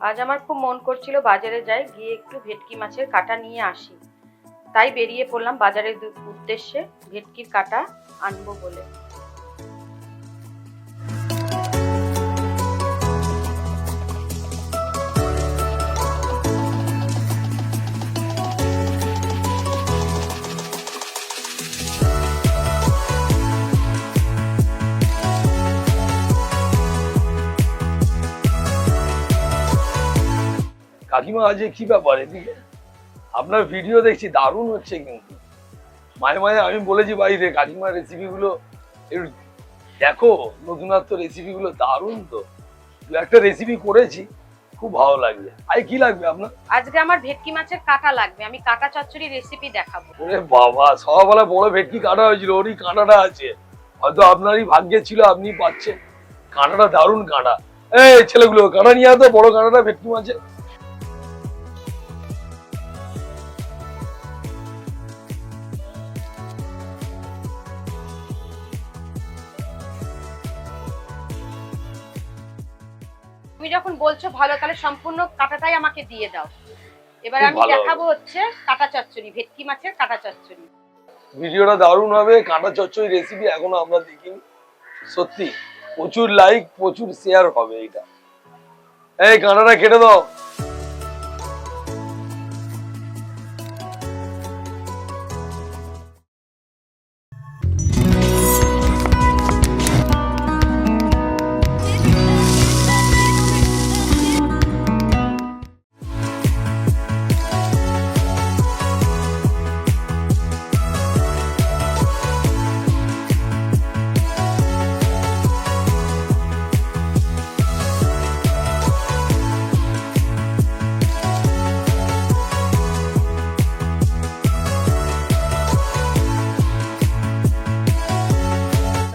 আজ আমার খুব মন করছিল বাজারে যাই, গিয়ে একটু ভেটকি মাছের কাটা নিয়ে আসি। তাই বেরিয়ে পড়লাম বাজারের উদ্দেশ্যে ভেটকির কাটা আনবো বলে। কাকিমা আজকে কি ব্যাপার এদিকে? আপনার ভিডিও দেখছি দারুণ হচ্ছে, কিন্তু মাঝে মাঝে আমি বলেছি বাড়িতে কাকিমার রেসিপি গুলো একটু দেখো, নতুনত্ব রেসিপি গুলো দারুণ। তো একটা রেসিপি করেছি, খুব ভালো লাগবে। আর কি লাগবে আপনার? আজকে আমার ভেটকি মাছের কাটা লাগবে, আমি কাটা চচ্চড়ি রেসিপি দেখাবো। ওরে বাবা, সকালবেলা বড় ভেটকি কাটা হয়েছিল, ওরই কাঁটাটা আছে, হয়তো আপনারই ভাগ্যে ছিল, আপনি পাচ্ছেন। কাঁটাটা দারুণ কাঁটা। এই ছেলেগুলো কাঁটা নিয়ে আসতো, বড় কাঁটাটা ভেটকি মাছের। তুমি যখন বলছো ভালো, তাহলে সম্পূর্ণ কাটাটাই আমাকে দিয়ে দাও। এবার আমি দেখাবো হচ্ছে কাটা চচ্চড়ি, ভেটকি মাছের কাটা চচ্চড়ি। ভিডিওটা দারুণ হবে। কাঁটা চচ্চড়ি রেসিপি এখনো আমরা দেখিনি, সত্যি প্রচুর লাইক, প্রচুর শেয়ার হবে এটা। এই কাঁটাটা কেটে দাও।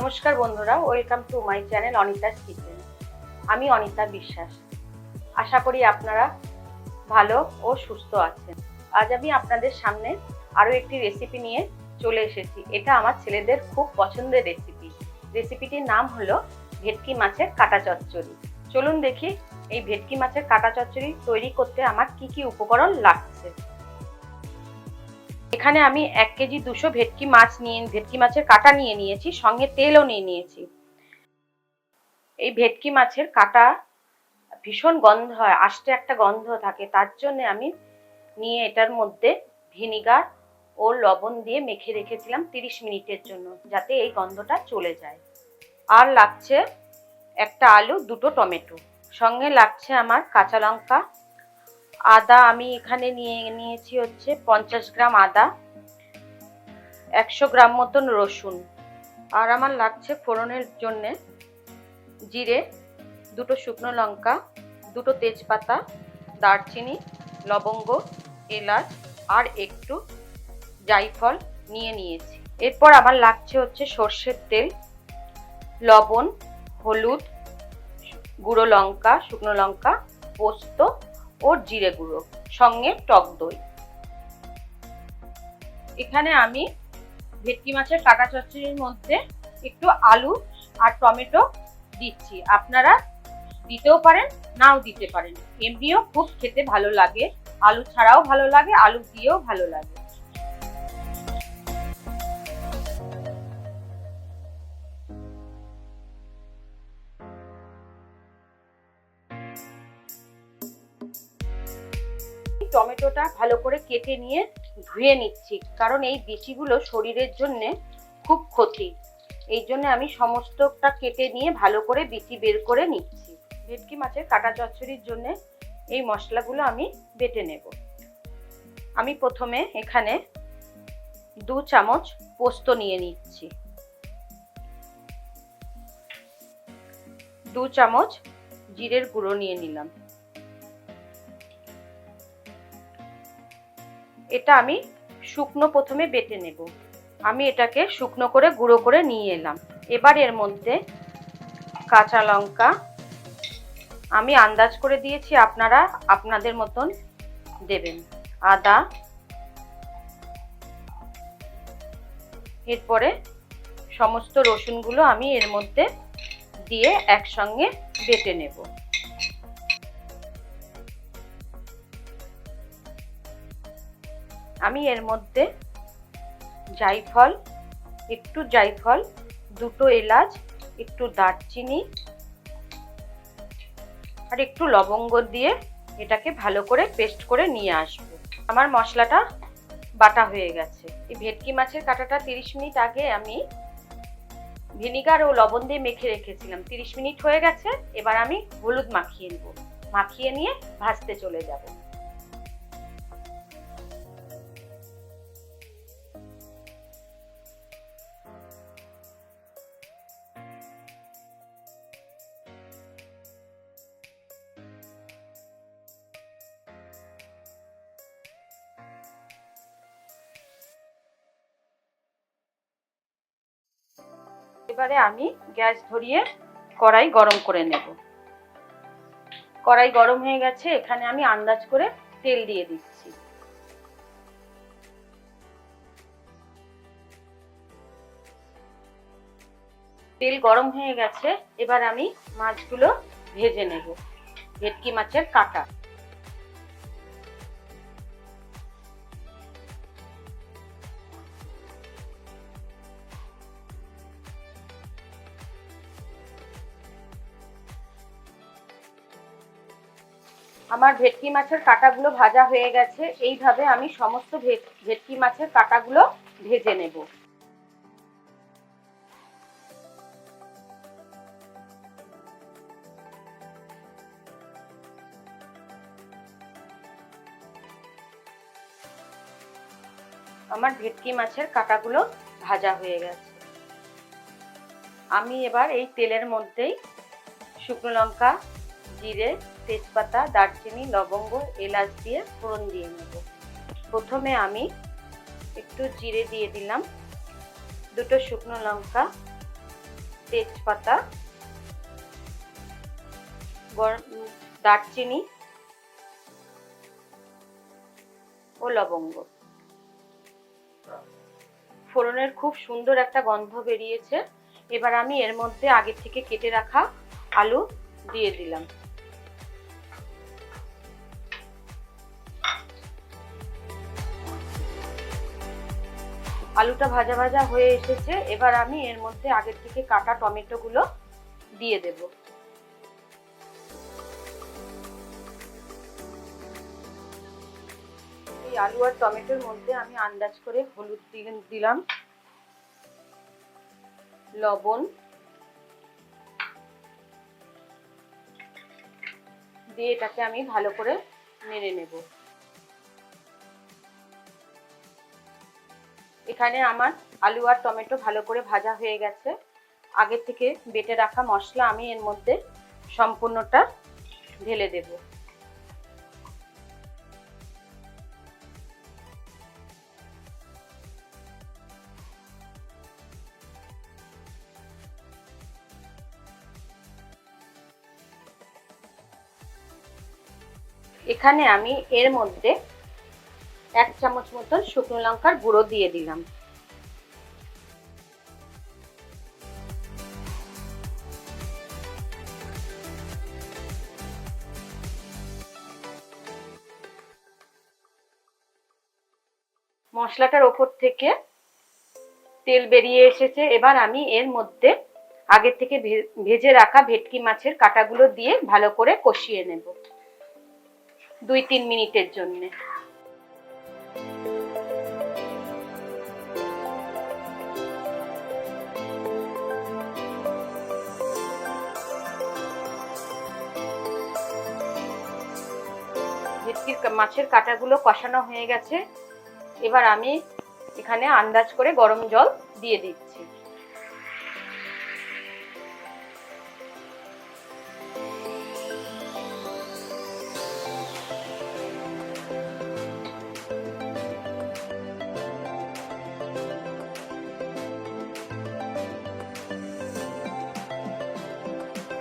নমস্কার বন্ধুরা, welcome to my channel Anita's kitchen. আমি অনিতা বিশ্বাস। আশা করি আপনারা ভালো ও সুস্থ আছেন। আজ আমি আপনাদের সামনে আরও একটি রেসিপি নিয়ে চলে এসেছি। এটা আমার ছেলেদের খুব পছন্দের রেসিপি। রেসিপিটির নাম হলো ভেটকি মাছের কাটা চচ্চড়ি। চলুন দেখি এই ভেটকি মাছের কাটা চচ্চড়ি তৈরি করতে আমার কি কি উপকরণ লাগছে। এখানে আমি 1 কেজি 200 ভেটকি মাছের কাটা নিয়ে নিয়েছি, সঙ্গে তেলও নিয়ে নিয়েছি। এই ভেটকি মাছের কাটা ভীষণ গন্ধ হয়, আষ্টে একটা গন্ধ থাকে, তার জন্য আমি নিয়ে এটার মধ্যে ভিনিগার ও লবণ দিয়ে মেখে রেখেছিলাম 30 মিনিটের জন্য, যাতে এই গন্ধটা চলে যায়। আর লাগছে একটা আলু, 2টো টমেটো, সঙ্গে লাগছে আমার কাঁচা লঙ্কা, আদা আমি এখানে নিয়েছি হচ্ছে 50 গ্রাম আদা, 100 গ্রাম মতন রসুন। আর আমার লাগছে ফোড়নের জন্য জিরে, 2টো শুকনো লঙ্কা, 2টো তেজপাতা, দারচিনি, লবঙ্গ, এলাচ আর একটু জায়ফল নিয়ে নিয়েছি। এরপর আমার লাগছে হচ্ছে সর্ষের তেল, লবণ, হলুদ, গুঁড়ো লঙ্কা, শুকনো লঙ্কা, পোস্ত ও জিরে গুঁড়ো, সঙ্গে টক দই। এখানে আমি ভেটকি মাছের কাটা চচ্চড়ির মধ্যে একটু আলু আর টমেটো দিচ্ছি। আপনারা দিতেও পারেন, নাও দিতে পারেন, এমনিও খুব খেতে ভালো লাগে। আলু ছাড়াও ভালো লাগে, আলু দিয়েও ভালো লাগে। টমেটোটা ভালো করে কেটে নিয়ে ধুয়ে নিচ্ছি, কারণ এই বিচিগুলো শরীরের জন্য খুব ক্ষতি। এই জন্য আমি সমস্তটা কেটে নিয়ে ভালো করে বিচি বের করে নিচ্ছি। ভেটকি মাছের কাটা চচ্চড়ির জন্য এই মশলাগুলো আমি বেটে নেব। আমি প্রথমে এখানে 2 চামচ পোস্ত নিয়ে নিচ্ছি, 2 চামচ জিরের গুঁড়ো নিয়ে নিলাম। এটা আমি শুকনো প্রথমে বেটে নেব। আমি এটাকে শুকনো করে গুঁড়ো করে নিয়ে এলাম। এবার এর মধ্যে কাঁচা লঙ্কা আমি আন্দাজ করে দিয়েছি, আপনারা আপনাদের মতন দেবেন। আদা, এরপরে সমস্ত রসুনগুলো আমি এর মধ্যে দিয়ে একসঙ্গে বেটে নেব। আমি এর মধ্যে জায়ফল, একটু জায়ফল, দুটো এলাচ, একটু দারচিনি আর একটু লবঙ্গ দিয়ে এটাকে ভালো করে পেস্ট করে নিয়ে আসবো। আমার মশলাটা বাটা হয়ে গেছে। এই ভেটকি মাছের কাঁটাটা 30 মিনিট আগে আমি ভিনিগার ও লবণ দিয়ে মেখে রেখেছিলাম। 30 মিনিট হয়ে গেছে। এবার আমি হলুদ মাখিয়ে নেব। মাখিয়ে নিয়ে ভাজতে চলে যাব। এবারে আমি গ্যাস ধরিয়ে কড়াই গরম করে নেব। কড়াই গরম হয়ে গেছে। এখানে আমি আন্দাজ করে তেল দিয়ে দিচ্ছি। তেল গরম হয়ে গেছে। এবার আমি মাছগুলো ভেজে নেব। ভেটকি মাছের কাঁটা। আমার ভেটকি মাছের কাঁটাগুলো ভাজা হয়ে গেছে। এইভাবে আমি সমস্ত ভেটকি মাছের কাঁটাগুলো ভেজে নেব। আমার ভেটকি মাছের কাঁটাগুলো ভাজা হয়ে গেছে। আমি এবার এই তেলের মধ্যেই শুকনো লঙ্কা, জিরে, তেজপাতা, দারচিনি, লবঙ্গ, এলাচ দিয়ে ফোড়ন দিয়ে নেব। প্রথমে আমি একটু জিরে দিয়ে দিলাম, দুটো শুকনো লঙ্কা, তেজপাতা, দারচিনি ও লবঙ্গ। ফোড়নের খুব সুন্দর একটা গন্ধ বেরিয়েছে। এবার আমি এর মধ্যে আগে থেকে কেটে রাখা আলু দিয়ে দিলাম। আলুটা ভাজা ভাজা হয়ে এসেছে। এবার আমি এর মধ্যে আগে থেকে কাটা টমেটো গুলো দিয়ে দেব। এই আলু আর টমেটোর মধ্যে আমি আন্দাজ করে হলুদ দিলাম, লবণ দিয়ে এটাকে আমি ভালো করে নেড়ে নেব। এখানে আমার আলু আর টমেটো ভালো করে ভাজা হয়ে গেছে। আগে থেকে বেটে রাখা মশলা আমি এর মধ্যে সম্পূর্ণটা ঢেলে দেব। এখানে আমি এর মধ্যে 1 চামচ মতন শুকনো লঙ্কার গুঁড়ো দিয়ে দিলাম। মশলাটার ওপর থেকে তেল বেরিয়ে এসেছে। এবার আমি এর মধ্যে আগে থেকে ভেজে রাখা ভেটকি মাছের কাঁটাগুলো দিয়ে ভালো করে কষিয়ে নেব 2-3 মিনিটের জন্য। ভেটকির মাছের কাঁটাগুলো কষানো হয়ে গেছে। এবার আমি এখানে আন্দাজ করে গরম জল দিয়ে দিচ্ছি।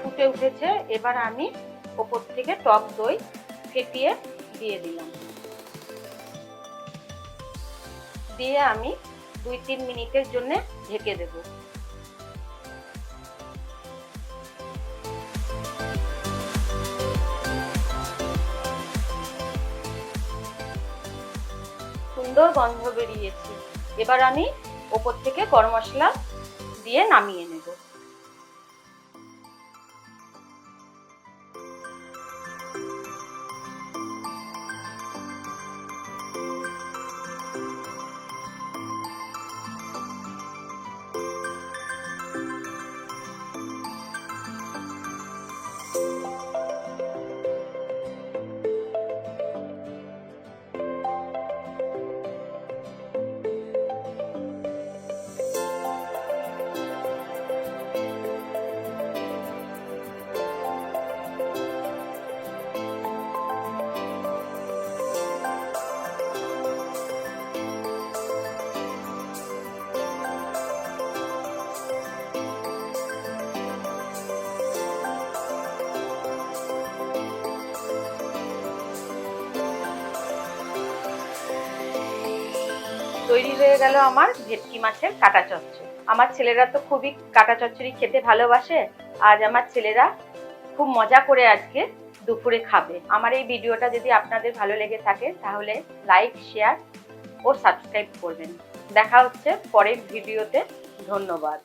ফুটে উঠেছে। এবার আমি ওপর থেকে টক দই ফেটিয়ে দিয়ে দিলাম। দিয়ে আমি 2-3 মিনিটের জন্য ঢেকে দেব। সুন্দর গন্ধ বেরিয়েছে। এবার আমি ওপর থেকে গরম মশলা দিয়ে নামিয়ে নেব। তৈরি হয়ে গেল আমার ভেটকি মাছের কাটা চচ্চড়ি। আমার ছেলেরা তো খুবই কাটা চচ্চড়ি খেতে ভালোবাসে। আজ আমার ছেলেরা খুব মজা করে আজকে দুপুরে খাবে। আমার এই ভিডিওটা যদি আপনাদের ভালো লেগে থাকে তাহলে লাইক, শেয়ার ও সাবস্ক্রাইব করবেন। দেখা হচ্ছে পরের ভিডিওতে। ধন্যবাদ।